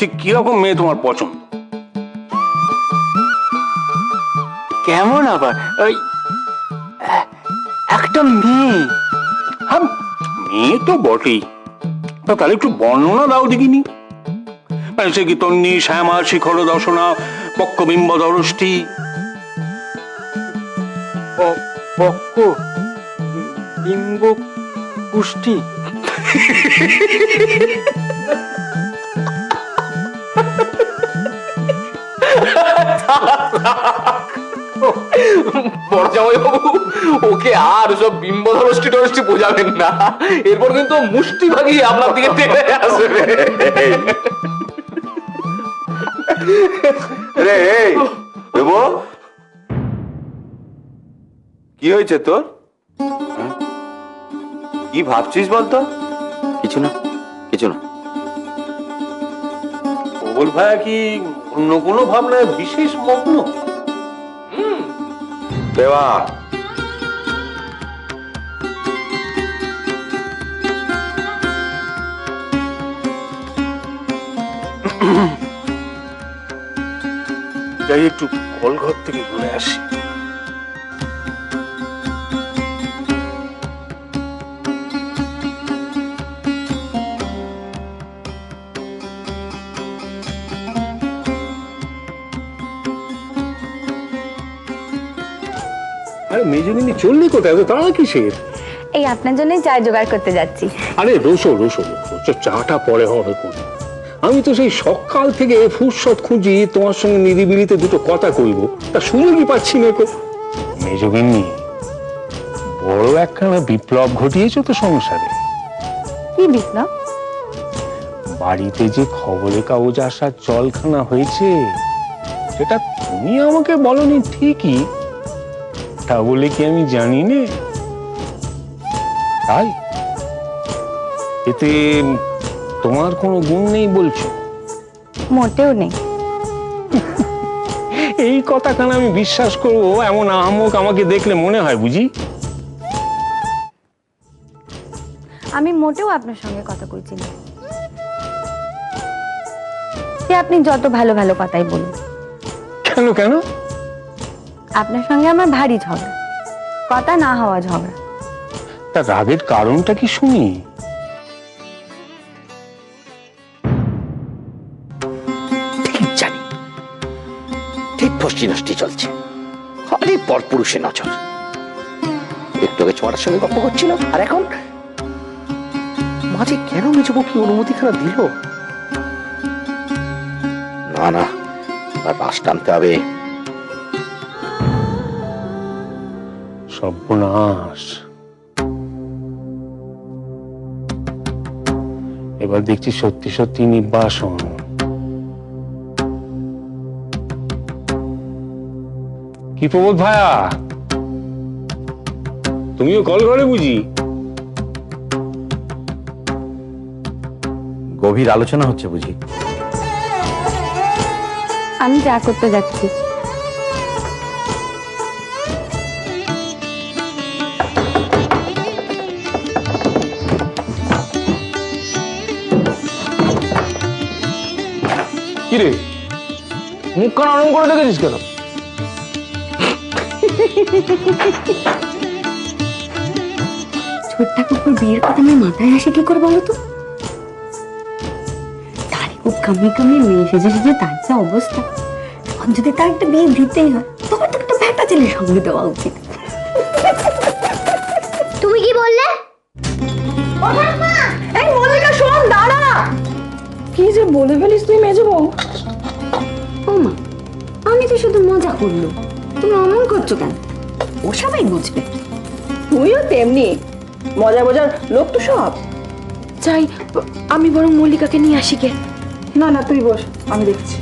ঠিক কিরকম মেয়ে তোমার পছন্দ? কেমন আবার? ওই একটা মেয়ে। হ্যাঁ, মেয়ে তো বটেই, তাহলে একটু বর্ণনা দাও দেখিনি। সে কি তন্নি, শ্যামা, শিখর দর্শনা, পক্কবিম্ব দরষ্টি? পক্ক, বিম্ব, পুষ্টি। পর্যায়বাবু, ওকে আর সব বিম্ব ধরষ্টি টরষ্টি বোঝাবেন না, এরপর কিন্তু মুষ্টি ভাগিয়ে আপনার দিকে টেনে আসবে। রে এই দেবো, কি হয়েছে তোর? কি ভাবছিস বলতো? কিছু না, কিছু না। প্রবল ভাইয়া কি অন্য কোনো ভাবনায় বিশেষ মগ্ন? দেওয়া যাই একটু কলঘর থেকে ঘুরে আসি। আরে মেজুগিনি চললি কোথায়? তারা কিসের? এই আপনার জন্য চা জোগাড় করতে যাচ্ছি। আরে রোসো রোসো রোসো, চাটা পরে হবে কোন। আমি তো সেই সকাল থেকে ফুরসত খুঁজি তোমার সঙ্গে নিরিবিলিতে দুটো কথা কইব, তা সুযোগই পাচ্ছি না। মেজগিন্নি, বড় একখানা বিপ্লব ঘটিয়েছো তো সংসারে। কি বিপ্লব? বাড়িতে যে খবরের কাগজ আসার চলখানা হয়েছে, সেটা তুমি আমাকে বলনি ঠিকই, তা বলে কি আমি জানি নে? তাই এতে তোমার কোনো গুণ নেই বলছো? মোটেও নেই। এই কথাখানা আমি বিশ্বাস করবো এমন আহাম্মক আমাকে দেখলে মনে হয় বুঝি? আমি মোটেও আপনার সঙ্গে কথা কইছি না। সে আপনি যত ভালো ভালো কথাই বলুন। কেন কেন? আপনার সঙ্গে আমার ভারী ঝগড়া, কথা না হওয়া ঝগড়া। তা রাগের কারণটা কি শুনি? ঠিক জানি, ঠিক ফষ্টি নষ্টি চলছে, খালি পরপুরুষে নজর। একটু আগে ছোঁয়ার সঙ্গে গল্প করছিল, আর এখন মাঝে কেন মেজবো কি অনুমতিখানা দিল? না না, আর রাস টানতে হবে। সর্বনাশ, এবার দেখছি সত্যি সত্যি নির্বাসন। কি প্রবোধ ভাইয়া, তুমিও কল করে বুঝি? গভীর আলোচনা হচ্ছে বুঝি? আমি চা করতে যাচ্ছি। কিরে, মুখ কান আরম্ভ করে দেখেছিস কেন? ছোট্ট কুকুর বিয়ের কথা আমার মাথায় আসে কি করে বলো তো? তারই খুব কামিয়ে কামিয়ে মেয়ে সেজে সেজে তার যা অবস্থা, এখন যদি তার একটা বিয়ে দিতেই হয় তখন তো একটা ব্যাটা ছেলের সঙ্গে দেওয়া উচিত। তুমি কি বললে? এই মল্লিকা শোন, দাঁড়া। কি যে বলে ফেলিস তুই মেজো বউ? ও মা, আমি তো শুধু মজা করলো, তুমি অমন করছো কেন? ও সবাই বুঝবে। তুইও তেমনি মজা মজার লোক তো সব। চাই আমি বরং মল্লিকাকে নিয়ে আসি গে। না না, তুই বস, আমি দেখছি।